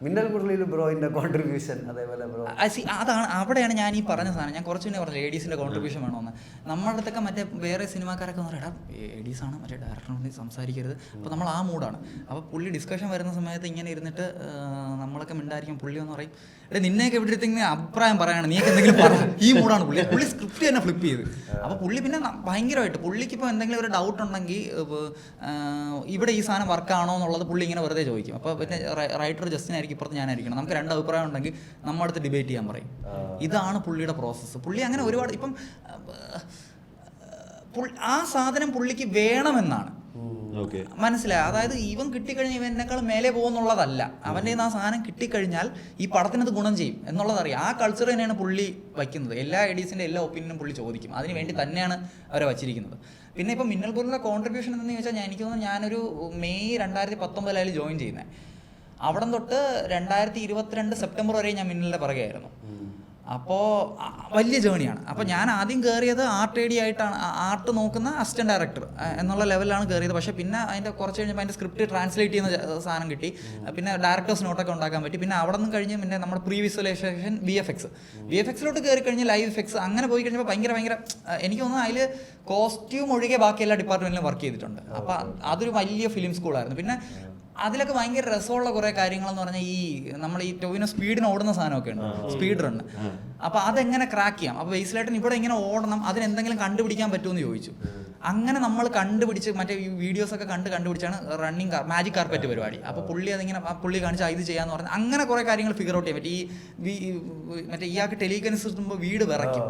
മിന്നൽ മുരളിയിൽ ബ്രോയിൻ്റെ കോൺട്രിബ്യൂഷൻ അതേപോലെ ബ്രോ അതാണ് അവിടെയാണ് ഞാൻ ഈ പറഞ്ഞ സാധനം. ഞാൻ കുറച്ച് മുന്നേ പറഞ്ഞു ലേഡീസിൻ്റെ കോൺട്രിബ്യൂഷൻ വേണമെന്ന്. നമ്മുടെ അടുത്തൊക്കെ മറ്റേ വേറെ സിനിമാക്കാരൊക്കെ പറയാം, ലേഡീസാണ് മറ്റേ ഡയറക്ടറിനോട് സംസാരിക്കരുത്. അപ്പോൾ നമ്മൾ ആ മൂഡാണ്. അപ്പോൾ പുള്ളി ഡിസ്കഷൻ വരുന്ന സമയത്ത് ഇങ്ങനെ ഇരുന്നിട്ട് നമ്മളൊക്കെ മിണ്ടായിരിക്കും. പുള്ളി എന്ന് പറയും, എടേ നിന്നെയൊക്കെ ഇവിടെ ഇങ്ങനെ അഭിപ്രായം പറയാണ്, നീക്ക് എന്തെങ്കിലും പറഞ്ഞു. ഈ മൂഡാണ് പുള്ളി സ്ക്രിപ്റ്റ് തന്നെ ഫ്ലിപ്പ് ചെയ്ത്. അപ്പോൾ പുള്ളി പിന്നെ ഭയങ്കരമായിട്ട് പുള്ളിക്കിപ്പോൾ എന്തെങ്കിലും ഒരു ഡൗട്ട് ഉണ്ടെങ്കിൽ ഇവിടെ ഈ സാധനം വർക്കാണോ എന്നുള്ളത് പുള്ളി ഇങ്ങനെ വെറുതെ ചോദിക്കും. അപ്പോൾ പിന്നെ റൈറ്റർ ജസ്റ്റിനായിരിക്കും, ഇപ്പുറത്ത് ഞാനായിരിക്കണം. നമുക്ക് രണ്ട് അഭിപ്രായം ഉണ്ടെങ്കിൽ നമ്മുടെ അടുത്ത് ഡിബേറ്റ് ചെയ്യാൻ പറയും. ഇതാണ് പുള്ളിയുടെ പ്രോസസ്സ്. പുള്ളി അങ്ങനെ ഒരുപാട് ഇപ്പം ആ സാധനം പുള്ളിക്ക് വേണമെന്നാണ് മനസ്സിലായി. അതായത് ഇവൻ കിട്ടിക്കഴിഞ്ഞാൽ ഇവൻ എന്നെക്കാളും മേലെ പോകുന്നുള്ളതല്ല. അവൻ്റെ ആ സാധനം കിട്ടിക്കഴിഞ്ഞാൽ ഈ പടത്തിനത് ഗുണം ചെയ്യും എന്നുള്ളതറിയാം. ആ കൾച്ചർ തന്നെയാണ് പുള്ളി വയ്ക്കുന്നത്. എല്ലാ ഐഡിയസിൻ്റെ എല്ലാ ഒപ്പീനിയനും പുള്ളി ചോദിക്കും. അതിന് വേണ്ടി തന്നെയാണ് അവരെ വച്ചിരിക്കുന്നത്. പിന്നെ ഇപ്പം മിന്നൽ മുരളിയുടെ കോൺട്രിബ്യൂഷൻ എന്ന് ചോദിച്ചാൽ എനിക്ക് തോന്നുന്നു ഞാനൊരു മെയ് 2019 ജോയിൻ ചെയ്യുന്നത്. അവിടെ തൊട്ട് 2022 സെപ്റ്റംബർ വരെ ഞാൻ മിന്നലിൻ്റെ പിറകെയായിരുന്നു. അപ്പോൾ വലിയ ജേണിയാണ്. അപ്പോൾ ഞാൻ ആദ്യം കയറിയത് ആർട്ട് ഐഡി ആയിട്ടാണ്, ആർട്ട് നോക്കുന്ന അസിസ്റ്റന്റ് ഡയറക്ടർ എന്നുള്ള ലെവലിലാണ് കയറിയത്. പക്ഷേ പിന്നെ അതിൻ്റെ കുറച്ച് കഴിഞ്ഞപ്പോൾ അതിൻ്റെ സ്ക്രിപ്റ്റ് ട്രാൻസ്ലേറ്റ് ചെയ്യുന്ന സാധനം കിട്ടി. പിന്നെ ഡയറക്ടേഴ്സ് നോട്ടൊക്കെ ഉണ്ടാക്കാൻ പറ്റി. പിന്നെ അവിടെ നിന്ന് കഴിഞ്ഞ് പിന്നെ നമ്മുടെ പ്രീ വിഷ്വലൈസേഷൻ VFX കയറി കഴിഞ്ഞ് ലൈവ് എഫക്ട്സ് അങ്ങനെ പോയി കഴിഞ്ഞപ്പോൾ ഭയങ്കര എനിക്ക് തോന്നുന്നു അതിൽ കോസ്റ്റ്യൂം ഒഴികെ ബാക്കി എല്ലാ ഡിപ്പാർട്ട്മെൻറ്റിലും വർക്ക് ചെയ്തിട്ടുണ്ട്. അപ്പോൾ അതൊരു വലിയ ഫിലിം സ്കൂളായിരുന്നു. പിന്നെ അതിലൊക്കെ ഭയങ്കര രസമുള്ള കുറേ കാര്യങ്ങളെന്ന് പറഞ്ഞാൽ ഈ നമ്മൾ ഈ ടോവിനോ സ്പീഡിന് ഓടുന്ന സാധനമൊക്കെ ഉണ്ട്, സ്പീഡ് റണ്ണ്. അപ്പോൾ അതെങ്ങനെ ക്രാക്ക് ചെയ്യാം, അപ്പോൾ ബേസിലായിട്ട് ഇവിടെ എങ്ങനെ ഓടണം, അതിനെന്തെങ്കിലും കണ്ടുപിടിക്കാൻ പറ്റുമെന്ന് ചോദിച്ചു. അങ്ങനെ നമ്മൾ കണ്ടുപിടിച്ച് മറ്റേ ഈ വീഡിയോസൊക്കെ കണ്ടുപിടിച്ചാണ് റണ്ണിങ് മാജിക് കാർപ്പറ്റ് പരിപാടി. അപ്പോൾ പുള്ളി കാണിച്ചാൽ ഇത് ചെയ്യാന്ന് പറഞ്ഞാൽ അങ്ങനെ കുറേ കാര്യങ്ങൾ ഫിഗർ ഔട്ട് ചെയ്യാൻ പറ്റി. മറ്റേ ഇയാൾക്ക് ടെലികൻസ് കിട്ടുമ്പോൾ വീട് വിറയ്ക്കും.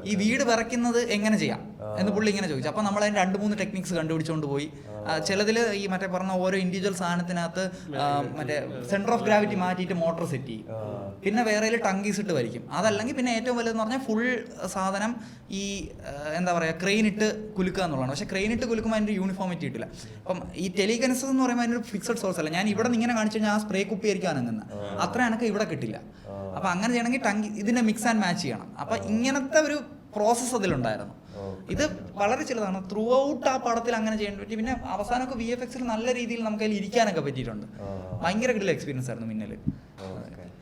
ഈ വീട് വിറയ്ക്കുന്നത് എങ്ങനെ ചെയ്യാം എന്ന് പുള്ളി ഇങ്ങനെ ചോദിച്ചു. അപ്പോൾ നമ്മൾ അതിന് 2-3 ടെക്നിക്സ് കണ്ടുപിടിച്ചുകൊണ്ട് പോയി. ചിലതിൽ ഈ മറ്റേ പറഞ്ഞ ഓരോ ഇൻഡിവിജ്വൽ സാധനത്തിനകത്ത് മറ്റേ സെന്റർ ഓഫ് ഗ്രാവിറ്റി മാറ്റിയിട്ട് മോട്ടർ സെറ്റ് ചെയ്യും. പിന്നെ വേറെ ടങ്കീസ് ഇട്ട് വലിക്കും. അതല്ലെങ്കിൽ പിന്നെ ഏറ്റവും വലുതെന്ന് പറഞ്ഞാൽ ഫുൾ സാധനം ഈ എന്താ പറയുക ക്രെയിൻ ഇട്ട് കുലുക്കുക എന്നുള്ളതാണ്. പക്ഷേ ക്രെയിൻ ഇട്ട് കുലുക്കുമ്പോൾ അതിൻ്റെ യൂണിഫോമിറ്റി കിട്ടില്ല. അപ്പം ഈ ടെലികൻസസ് എന്ന് പറയുമ്പോൾ അതിനൊരു ഫിക്സഡ് സോഴ്സ് അല്ല. ഞാൻ ഇവിടെ നിന്ന് ഇങ്ങനെ കാണിച്ചു കഴിഞ്ഞാൽ ആ സ്പ്രേ കുപ്പി ആയിരിക്കും അനങ്ങുന്നത്. അത്ര എനിക്ക് ഇവിടെ കിട്ടില്ല. അപ്പം അങ്ങനെ ചെയ്യണമെങ്കിൽ ഇതിനെ മിക്സ് ആൻഡ് മാച്ച് ചെയ്യണം. അപ്പം ഇങ്ങനത്തെ ഒരു പ്രോസസ്സ് അതിലുണ്ടായിരുന്നു. ഇത് വളരെ ചിലതാണ്. ത്രൂ ഔട്ട് ആ പടത്തിൽ അങ്ങനെ ചെയ്യാൻ പറ്റി. പിന്നെ അവസാനമൊക്കെ VFX നല്ല രീതിയിൽ നമുക്ക് അതിൽ ഇരിക്കാനൊക്കെ പറ്റിയിട്ടുണ്ട്. ഭയങ്കര കിടിലൻ എക്സ്പീരിയൻസ് ആയിരുന്നു മിന്നൽ.